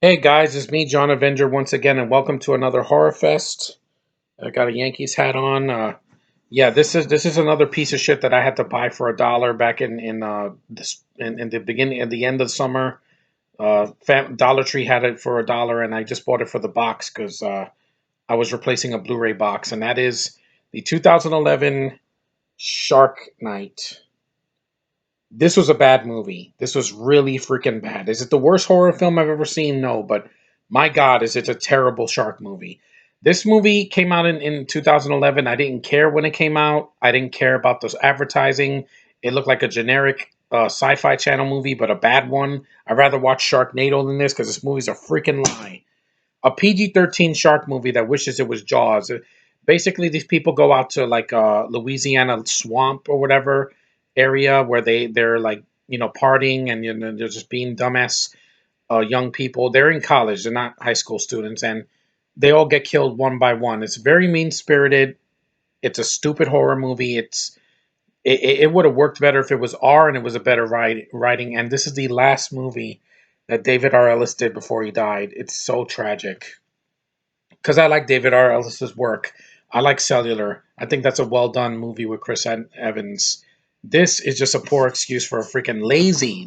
Hey guys, it's me, John Avenger, once again, and welcome to another Horrorfest. I got a Yankees hat on. Yeah, this is another piece of shit that I had to buy for $1 back in the beginning at the end of summer. Dollar Tree had it for $1, and I just bought it for the box because I was replacing a Blu-ray box, and that is the 2011 Shark Night. This was a bad movie. This was really freaking bad. Is it the worst horror film I've ever seen? No, but my God, is it a terrible shark movie. This movie came out in 2011. I didn't care when it came out. I didn't care about the advertising. It looked like a generic sci-fi channel movie, but a bad one. I'd rather watch Sharknado than this because this movie's a freaking lie. A PG-13 shark movie that wishes it was Jaws. Basically, these people go out to like Louisiana swamp or whatever area where they're like partying and they're just being dumbass young people. They're in college. They're not high school students, and they all get killed one by one. It's very mean spirited. It's a stupid horror movie. It would have worked better if it was R and it was a better writing. And this is the last movie that David R. Ellis did before he died. It's so tragic because I like David R. Ellis's work. I like Cellular. I think that's a well done movie with Chris Evans. This is just a poor excuse for a freaking lazy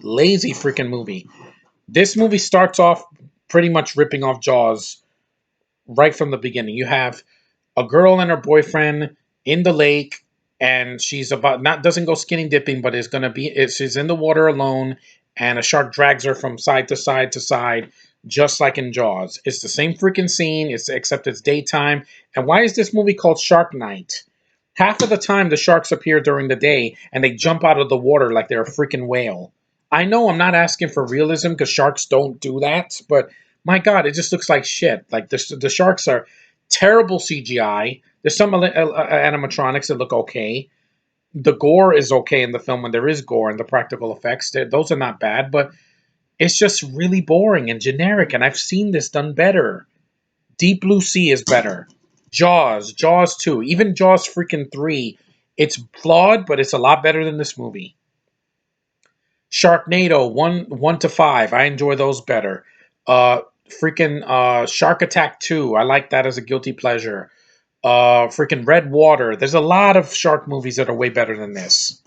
freaking movie. This movie starts off pretty much ripping off Jaws right from the beginning. You have a girl and her boyfriend in the lake, and she's about not doesn't go skinny dipping, but is gonna be she's in the water alone, and a shark drags her from side to side to side, just like in Jaws. It's the same freaking scene, except it's daytime. And why is this movie called Shark Night? Half of the time the sharks appear during the day and they jump out of the water like they're a freaking whale. I know I'm not asking for realism because sharks don't do that, but my God, it just looks like shit. Like the sharks are terrible CGI. There's some animatronics that look okay. The gore is okay in the film when there is gore, and the practical effects, those are not bad, but it's just really boring and generic, and I've seen this done better. Deep Blue Sea is better. Jaws 2, even Jaws freaking 3, it's flawed, but it's a lot better than this movie. Sharknado 1 to 5, I enjoy those better. Uh freaking Shark Attack 2, I like that as a guilty pleasure. Freaking Red Water. There's a lot of shark movies that are way better than this.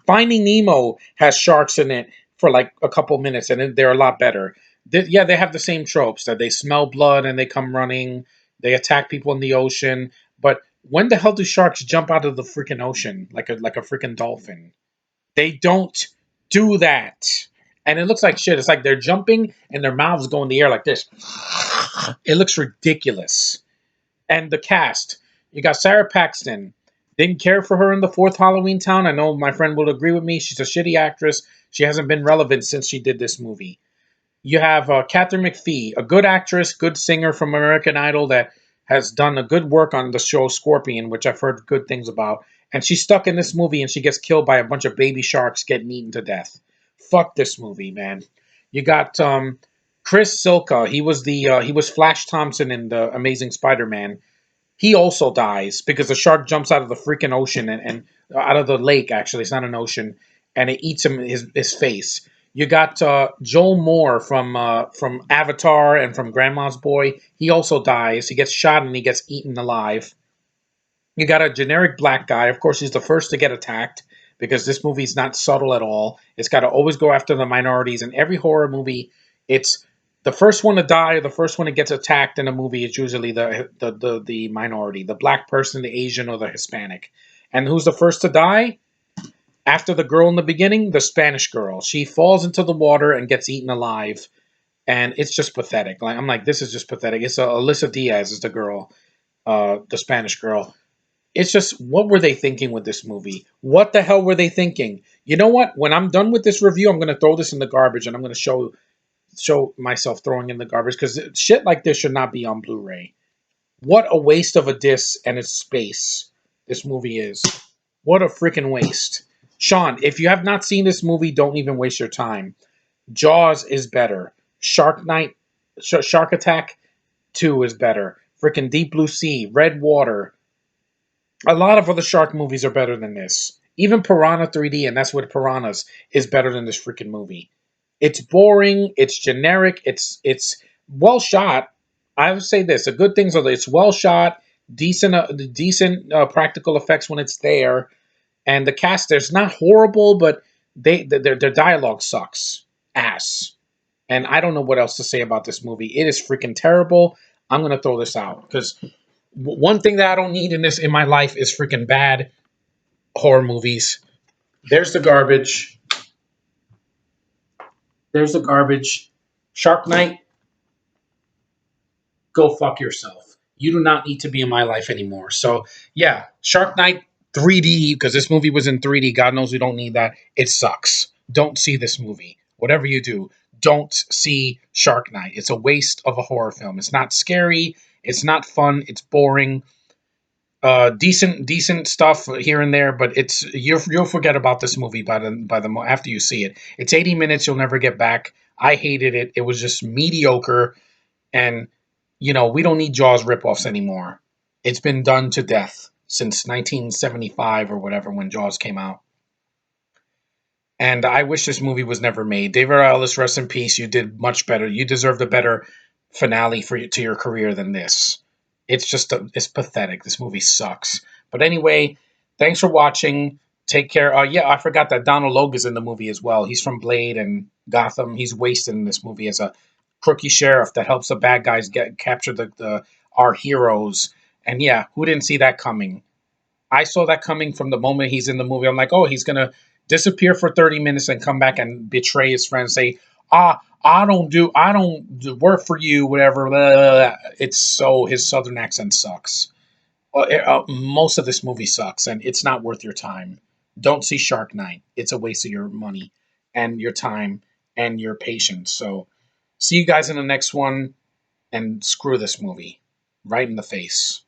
Finding Nemo has sharks in it for like a couple minutes, and they're a lot better. Yeah, they have the same tropes that they smell blood and they come running. They attack people in the ocean. But when the hell do sharks jump out of the freaking ocean like a freaking dolphin? They don't do that. And it looks like shit. It's like they're jumping and their mouths go in the air like this. It looks ridiculous. And the cast, you got Sarah Paxton. Didn't care for her in the fourth Halloween Town. I know my friend will agree with me. She's a shitty actress. She hasn't been relevant since she did this movie. You have Catherine McPhee, a good actress, good singer from American Idol that has done a good work on the show Scorpion, which I've heard good things about. And she's stuck in this movie and she gets killed by a bunch of baby sharks getting eaten to death. Fuck this movie, man. You got Chris Silka. He was Flash Thompson in the Amazing Spider-Man. He also dies because the shark jumps out of the freaking ocean and out of the lake. Actually, it's not an ocean, and it eats him his face. You got Joel Moore from Avatar and from Grandma's Boy. He also dies. He gets shot and he gets eaten alive. You got a generic black guy. Of course, he's the first to get attacked because this movie's not subtle at all. It's got to always go after the minorities. In every horror movie, it's the first one to die or the first one that gets attacked in a movie is usually the minority, the black person, the Asian, or the Hispanic. And who's the first to die? After the girl in the beginning, the Spanish girl. She falls into the water and gets eaten alive. And it's just pathetic. Like I'm like, this is just pathetic. It's Alyssa Diaz is the girl, the Spanish girl. It's just, what were they thinking with this movie? What the hell were they thinking? You know what? When I'm done with this review, I'm going to throw this in the garbage and I'm going to show myself throwing in the garbage because shit like this should not be on Blu-ray. What a waste of a disc and its space this movie is. What a freaking waste. Sean, if you have not seen this movie, don't even waste your time. Jaws is better. Shark Attack 2 is better. Freaking Deep Blue Sea, Red Water, a lot of other shark movies are better than this. Even Piranha 3D, and that's what Piranhas is better than this freaking movie. It's boring. It's generic. It's well shot. I would say this: the good things are that it's well shot, decent practical effects when it's there, and the cast there's not horrible, but their dialogue sucks ass. And I don't know what else to say about this movie. It is freaking terrible. I'm gonna throw this out because one thing that I don't need in my life is freaking bad horror movies. There's the garbage. There's the garbage. Shark Night, go fuck yourself. You do not need to be in my life anymore. So yeah, Shark Night 3D because this movie was in 3D. God knows we don't need that. It sucks. Don't see this movie. Whatever you do, don't see Shark Night. It's a waste of a horror film. It's not scary. It's not fun. It's boring. Decent stuff here and there, but you'll forget about this movie after you see it. It's 80 minutes. You'll never get back. I hated it. It was just mediocre. And, we don't need Jaws ripoffs anymore. It's been done to death since 1975 or whatever when Jaws came out. And I wish this movie was never made. David Ellis, rest in peace. You did much better. You deserved a better finale to your career than this. It's pathetic. This movie sucks. But anyway, thanks for watching. Take care. Yeah, I forgot that Donald Logue is in the movie as well. He's from Blade and Gotham. He's wasted in this movie as a crooky sheriff that helps the bad guys capture the our heroes. And yeah, who didn't see that coming? I saw that coming from the moment he's in the movie. I'm like, oh, he's gonna disappear for 30 minutes and come back and betray his friends. Say, I don't work for you, whatever. Blah, blah, blah. It's so his southern accent sucks. Most of this movie sucks, and it's not worth your time. Don't see Shark Night. It's a waste of your money and your time and your patience. So, see you guys in the next one, and screw this movie right in the face.